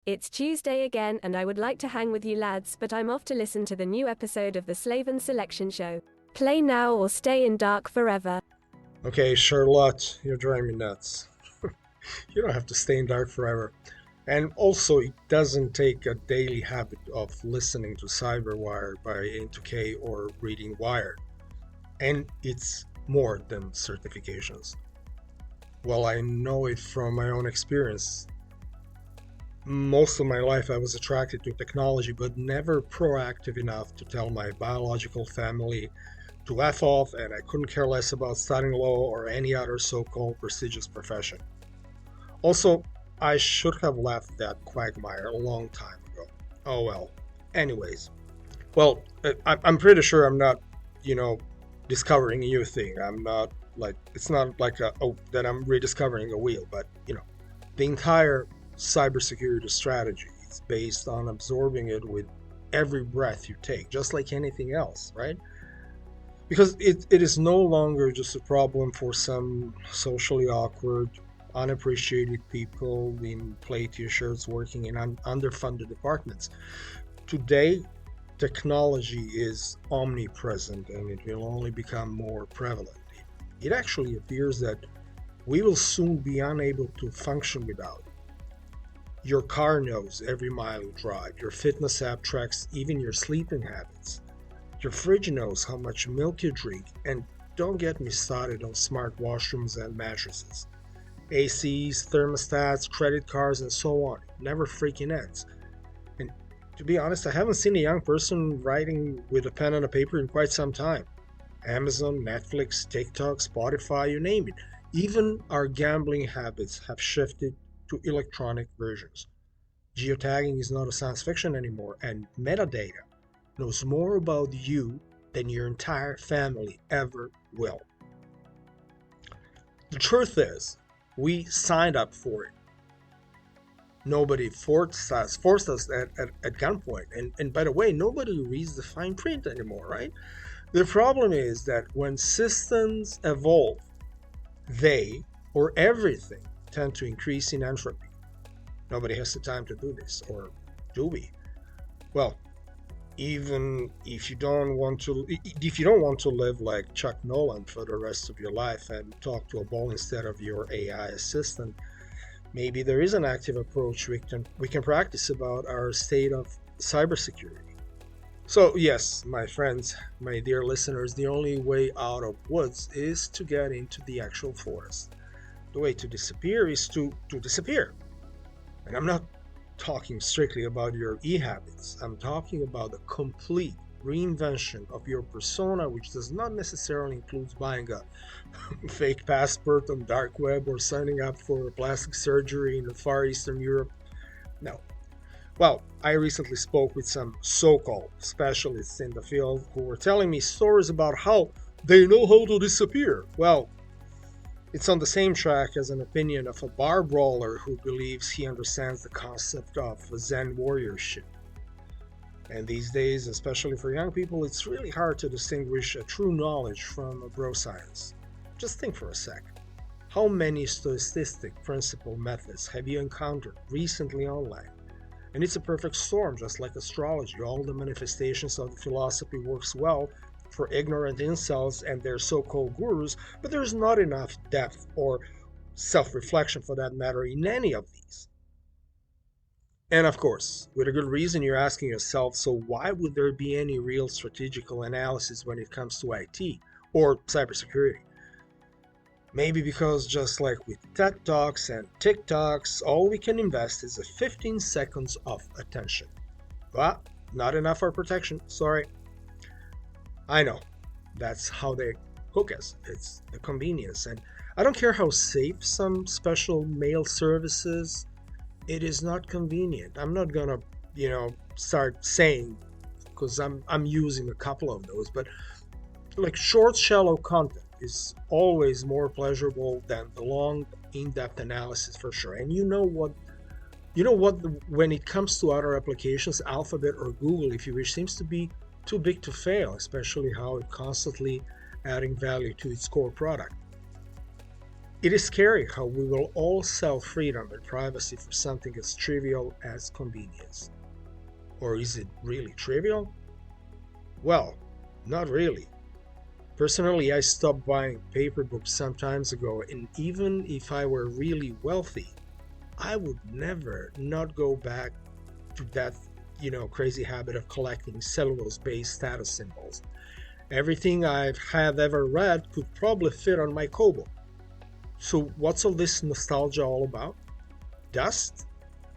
It's Tuesday again, and I would like to hang with you lads, but I'm off to listen to the new episode of the Slaven Selection Show. Play now or stay in dark forever. Okay, Charlotte, you're driving me nuts. You don't have to stay in dark forever. And also, it doesn't take a daily habit of listening to Cyberwire by A2K or reading Wired. And it's more than certifications. Well, I know it from my own experience. Most of my life I was attracted to technology, but never proactive enough to tell my biological family to F off, and I couldn't care less about studying law or any other so-called prestigious profession. Also, I should have left that quagmire a long time ago. Oh well. Anyways. Well, I'm pretty sure I'm not, discovering a new thing. I'm not it's not like that I'm rediscovering a wheel, but, the entire cybersecurity strategy is based on absorbing it with every breath you take, just like anything else, right? Because it is no longer just a problem for some socially awkward, unappreciated people in play t-shirts working in underfunded departments. Today, technology is omnipresent and it will only become more prevalent. It actually appears that we will soon be unable to function without it. Your car knows every mile you drive. Your fitness app tracks even your sleeping habits. Your fridge knows how much milk you drink, and don't get me started on smart washrooms and mattresses. ACs, thermostats, credit cards, and so on. It never freaking ends. And to be honest, I haven't seen a young person writing with a pen and a paper in quite some time. Amazon, Netflix, TikTok, Spotify, you name it. Even our gambling habits have shifted to electronic versions. Geotagging is not a science fiction anymore, and metadata knows more about you than your entire family ever will. The truth is, we signed up for it. Nobody forced us at gunpoint. And by the way, nobody reads the fine print anymore, right? The problem is that when systems evolve, they, or everything, tend to increase in entropy. Nobody has the time to do this, or do we? Well, even if you don't want to live like Chuck Nolan for the rest of your life and talk to a ball instead of your AI assistant, maybe there is an active approach we can practice about our state of cybersecurity. So yes, my friends, my dear listeners, the only way out of woods is to get into the actual forest. The way to disappear is to disappear. And I'm not talking strictly about your e-habits. I'm talking about the complete reinvention of your persona, which does not necessarily include buying a fake passport on dark web or signing up for plastic surgery in Far Eastern Europe. No. Well, I recently spoke with some so-called specialists in the field who were telling me stories about how they know how to disappear. Well, it's on the same track as an opinion of a bar brawler who believes he understands the concept of Zen warriorship. And these days, especially for young people, it's really hard to distinguish a true knowledge from a bro science. Just think for a sec. How many stochastic principle methods have you encountered recently online? And it's a perfect storm, just like astrology. All the manifestations of the philosophy works well for ignorant incels and their so-called gurus, but there's not enough depth or self-reflection for that matter in any of these. And of course, with a good reason you're asking yourself, so why would there be any real strategical analysis when it comes to IT or cybersecurity? Maybe because just like with TED Talks and TikToks, all we can invest is 15 seconds of attention. Well, not enough for protection, sorry. I know, that's how they hook us. It's the convenience. And I don't care how safe some special mail services, it is not convenient. I'm not gonna, start saying, because I'm using a couple of those, but like short, shallow content is always more pleasurable than the long, in-depth analysis for sure. And when it comes to other applications, Alphabet or Google, if you wish, seems to be too big to fail, especially how it constantly adding value to its core product. It is scary how we will all sell freedom and privacy for something as trivial as convenience. Or is it really trivial? Well, not really. Personally, I stopped buying paper books some time ago, and even if I were really wealthy, I would never not go back to that, crazy habit of collecting cellulose-based status symbols. Everything I have ever read could probably fit on my Kobo. So what's all this nostalgia all about? Dust?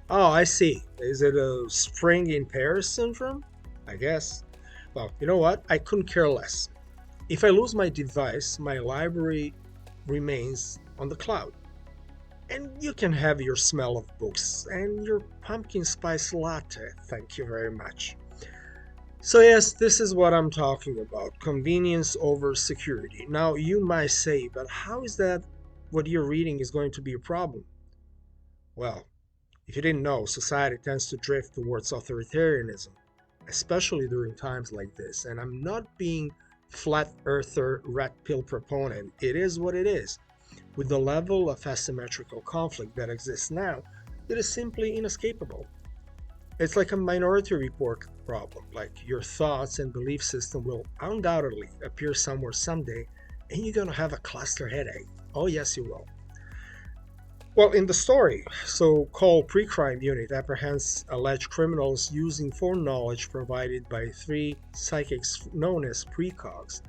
Oh, I see. Is it a spring in Paris syndrome? I guess. Well, you know what? I couldn't care less. If I lose my device, my library remains on the cloud. And you can have your smell of books and your pumpkin spice latte. Thank you very much. So, yes, this is what I'm talking about, convenience over security. Now, you might say, but how is that what you're reading is going to be a problem? Well, if you didn't know, society tends to drift towards authoritarianism, especially during times like this. And I'm not being flat earther red pill proponent. It is what it is. With the level of asymmetrical conflict that exists now, it is simply inescapable. It's like a minority report problem, like your thoughts and belief system will undoubtedly appear somewhere someday, and you're gonna have a cluster headache. Oh, yes, you will. Well, in the story, so-called pre-crime unit apprehends alleged criminals using foreknowledge provided by three psychics known as precogs.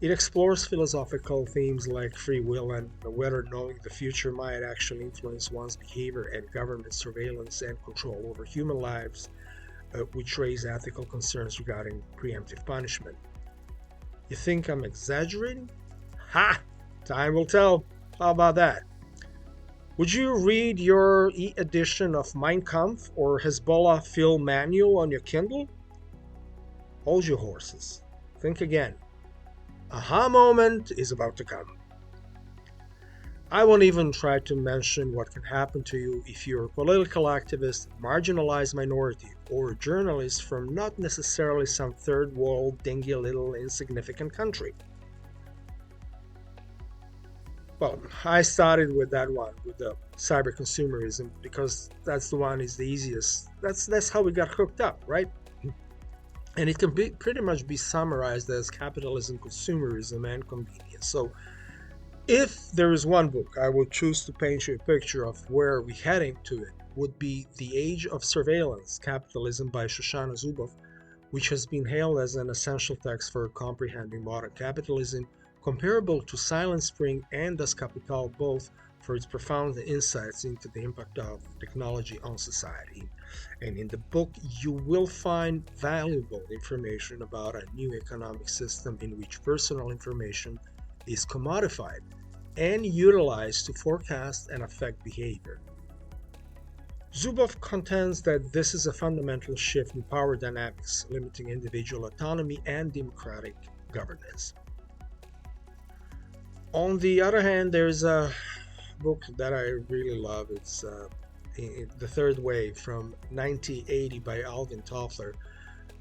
It explores philosophical themes like free will and whether knowing the future might actually influence one's behavior, and government surveillance and control over human lives, which raise ethical concerns regarding preemptive punishment. You think I'm exaggerating? Ha! Time will tell. How about that? Would you read your e-edition of Mein Kampf or Hezbollah Phil manual on your Kindle? Hold your horses. Think again. Aha moment is about to come. I won't even try to mention what can happen to you if you're a political activist, marginalized minority, or a journalist from not necessarily some third world, dingy little insignificant country. Well, I started with that one, with the cyber consumerism, because that's the one is the easiest. That's how we got hooked up, right? And it can pretty much be summarized as capitalism, consumerism, and convenience. So, if there is one book I would choose to paint you a picture of where we're heading to, it would be The Age of Surveillance, Capitalism by Shoshana Zuboff, which has been hailed as an essential text for comprehending modern capitalism, comparable to Silent Spring and Das Kapital, both for its profound insights into the impact of technology on society. And in the book, you will find valuable information about a new economic system in which personal information is commodified and utilized to forecast and affect behavior. Zuboff contends that this is a fundamental shift in power dynamics, limiting individual autonomy and democratic governance. On the other hand, there's a book that I really love. It's The Third Wave from 1980 by Alvin Toffler.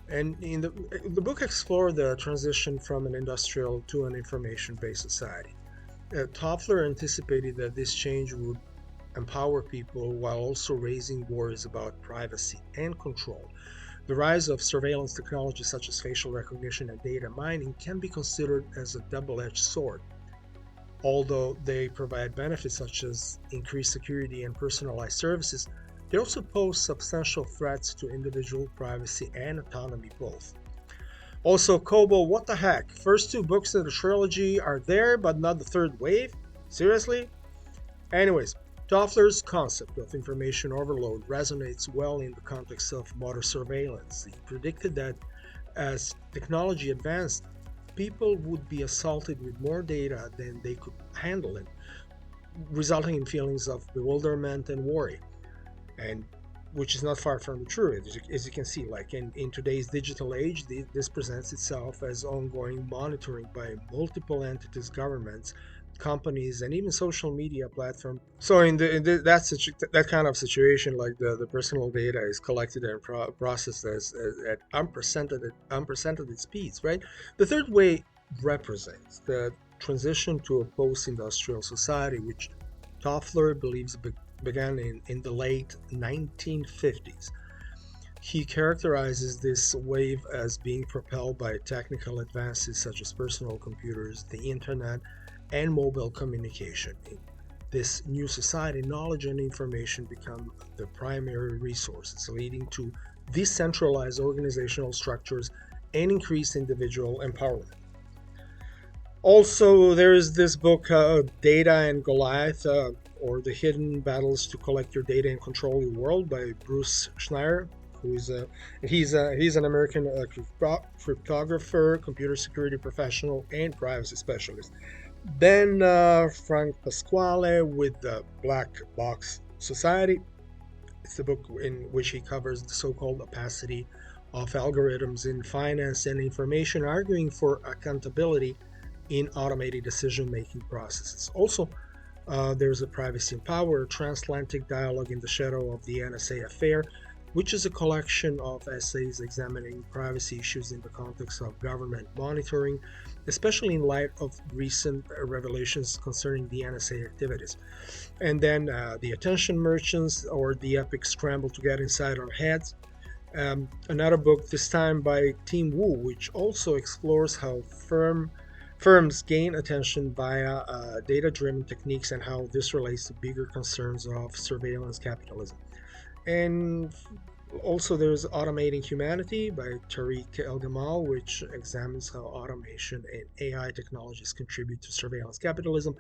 And in the book explored the transition from an industrial to an information-based society. Toffler anticipated that this change would empower people while also raising worries about privacy and control. The rise of surveillance technology such as facial recognition and data mining can be considered as a double-edged sword. Although they provide benefits such as increased security and personalized services, they also pose substantial threats to individual privacy and autonomy both. Also, Kobo, what the heck? First two books in the trilogy are there, but not the third wave? Seriously? Anyways, Toffler's concept of information overload resonates well in the context of modern surveillance. He predicted that as technology advanced, people would be assaulted with more data than they could handle, and resulting in feelings of bewilderment and worry, and which is not far from the truth. As you can see, like in today's digital age, this presents itself as ongoing monitoring by multiple entities, governments, companies, and even social media platforms. So that kind of situation, like the personal data is collected and processed at unprecedented speeds, right? The third way represents the transition to a post-industrial society, which Toffler believes began in the late 1950s. He characterizes this wave as being propelled by technical advances such as personal computers, the internet, and mobile communication. In this new society, knowledge and information become the primary resources, leading to decentralized organizational structures and increased individual empowerment. Also, there is this book, Data and Goliath, or The Hidden Battles to Collect Your Data and Control Your World by Bruce Schneier, who is he's an American cryptographer, computer security professional, and privacy specialist. Then Frank Pasquale with the Black Box Society. It's a book in which he covers the so-called opacity of algorithms in finance and information, arguing for accountability in automated decision-making processes. Also, there's a Privacy and Power, a transatlantic dialogue in the shadow of the NSA affair, which is a collection of essays examining privacy issues in the context of government monitoring, especially in light of recent revelations concerning the NSA activities. And then The Attention Merchants, or The Epic Scramble to Get Inside Our Heads, another book, this time by Tim Wu, which also explores how firms gain attention via data-driven techniques and how this relates to bigger concerns of surveillance capitalism. And also there's Automating Humanity by Tariq El-Gamal, which examines how automation and AI technologies contribute to surveillance capitalism,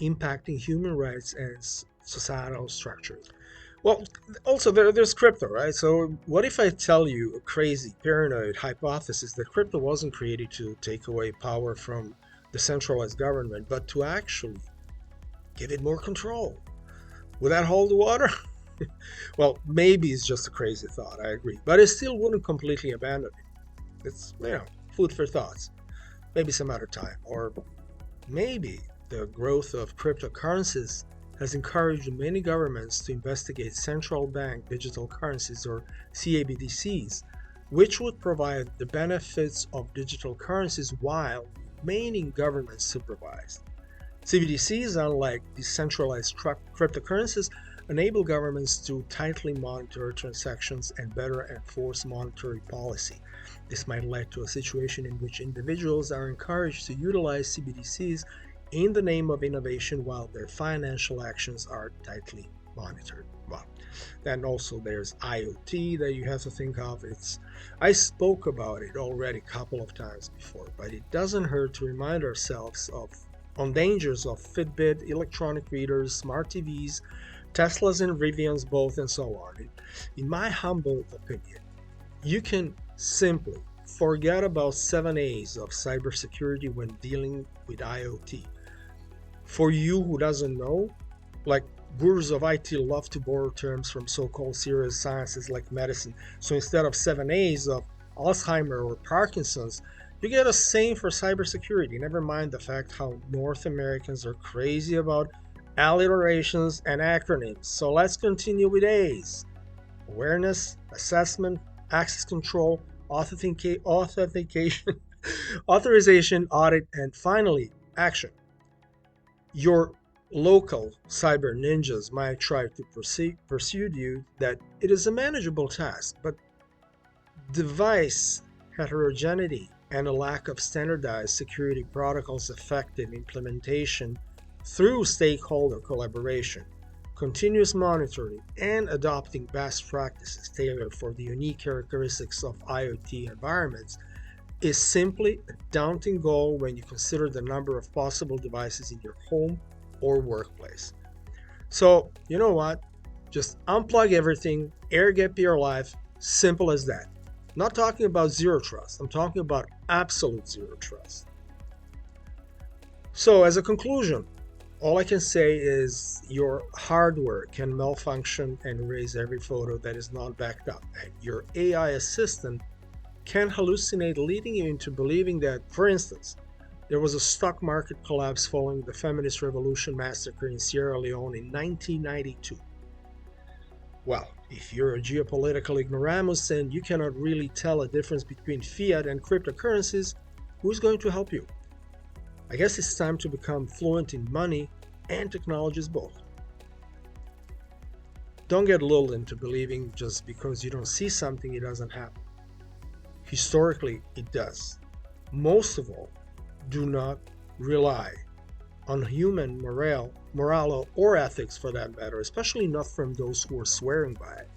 impacting human rights and societal structures. Well, also there's crypto, right? So what if I tell you a crazy, paranoid hypothesis that crypto wasn't created to take away power from the centralized government, but to actually give it more control? Would that hold the water? Well, maybe it's just a crazy thought, I agree. But I still wouldn't completely abandon it. It's, food for thoughts. Maybe some other time. Or maybe the growth of cryptocurrencies has encouraged many governments to investigate central bank digital currencies, or CBDCs, which would provide the benefits of digital currencies while remaining government supervised. CBDCs, unlike decentralized cryptocurrencies, enable governments to tightly monitor transactions and better enforce monetary policy. This might lead to a situation in which individuals are encouraged to utilize CBDCs in the name of innovation while their financial actions are tightly monitored. Well, then also there's IoT that you have to think of. I spoke about it already a couple of times before, but it doesn't hurt to remind ourselves on dangers of Fitbit, electronic readers, smart TVs, Teslas and Rivians both, and so on. In my humble opinion, you can simply forget about 7 A's of cybersecurity when dealing with IoT. For you who doesn't know, like gurus of IT love to borrow terms from so-called serious sciences like medicine. So instead of 7 A's of Alzheimer or Parkinson's, you get a same for cybersecurity. Never mind the fact how North Americans are crazy about alliterations and acronyms. So let's continue with A's: awareness, assessment, access control, authentication, authorization, audit, and finally, action. Your local cyber ninjas might try to persuade you that it is a manageable task, but device heterogeneity and a lack of standardized security protocols effective implementation through stakeholder collaboration, continuous monitoring, and adopting best practices tailored for the unique characteristics of IoT environments is simply a daunting goal when you consider the number of possible devices in your home or workplace. So, you know what? Just unplug everything, air gap your life, simple as that. Not talking about zero trust, I'm talking about absolute zero trust. So, as a conclusion, all I can say is your hardware can malfunction and erase every photo that is not backed up. And your AI assistant can hallucinate, leading you into believing that, for instance, there was a stock market collapse following the feminist revolution massacre in Sierra Leone in 1992. Well, if you're a geopolitical ignoramus and you cannot really tell a difference between fiat and cryptocurrencies, who's going to help you? I guess it's time to become fluent in money and technologies both. Don't get lulled into believing just because you don't see something it doesn't happen. Historically, it does. Most of all, do not rely on human morale or ethics for that matter, especially not from those who are swearing by it.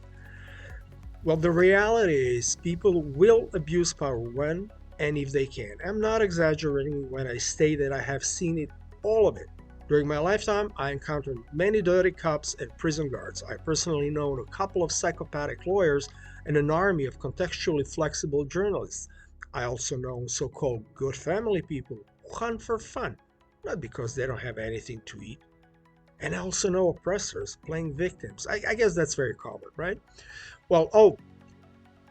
Well, the reality is people will abuse power when and if they can. I'm not exaggerating when I say that I have seen it, all of it. During my lifetime, I encountered many dirty cops and prison guards. I personally know a couple of psychopathic lawyers and an army of contextually flexible journalists. I also know so-called good family people who hunt for fun, not because they don't have anything to eat. And I also know oppressors playing victims. I guess that's very common, right? Well, oh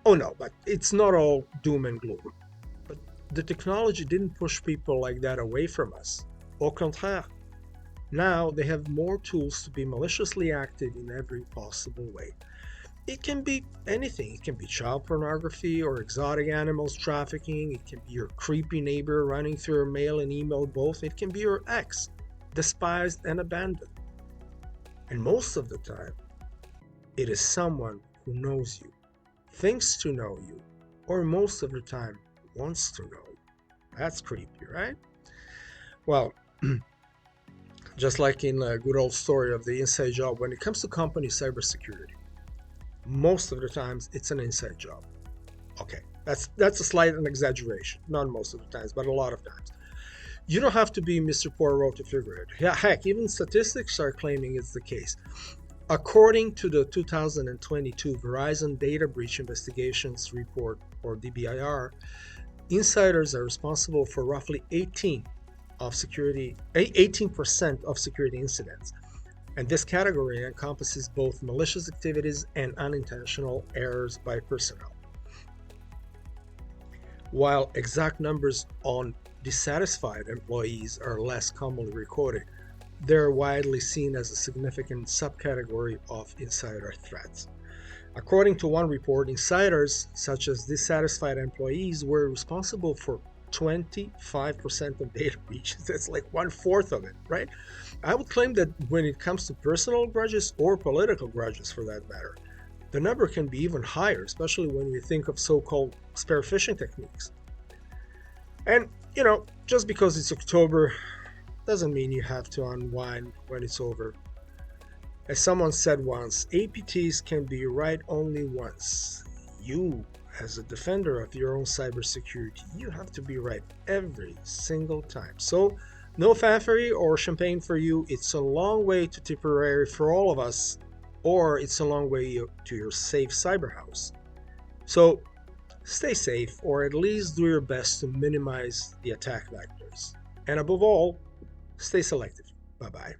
no, but it's not all doom and gloom. But the technology didn't push people like that away from us. Au contraire. Now they have more tools to be maliciously active in every possible way. It can be anything. It can be child pornography or exotic animals trafficking. It can be your creepy neighbor running through your mail and email both. It can be your ex, despised and abandoned. And most of the time, it is someone who knows you, thinks to know you, or most of the time wants to know you. That's creepy, right? Well, just like in a good old story of the inside job, when it comes to company cybersecurity, most of the times it's an inside job. Okay, that's a slight exaggeration. Not most of the times, but a lot of times. You don't have to be Mr. Poirot to figure it. Yeah, heck, even statistics are claiming it's the case. According to the 2022 Verizon Data Breach Investigations Report, or DBIR, insiders are responsible for roughly 18% of security incidents. And this category encompasses both malicious activities and unintentional errors by personnel. While exact numbers on dissatisfied employees are less commonly recorded, they're widely seen as a significant subcategory of insider threats. According to one report, insiders, such as dissatisfied employees, were responsible for 25% of data breaches. That's like 1/4 of it, right? I would claim that when it comes to personal grudges or political grudges for that matter, the number can be even higher, especially when we think of so-called spear phishing techniques. And, just because it's October doesn't mean you have to unwind when it's over. As someone said once, APTs can be right only once. You, as a defender of your own cybersecurity, you have to be right every single time. So, no fanfare or champagne for you. It's a long way to Tipperary for all of us, or it's a long way to your safe cyber house. So, stay safe, or at least do your best to minimize the attack vectors. And above all, stay selective. Bye-bye.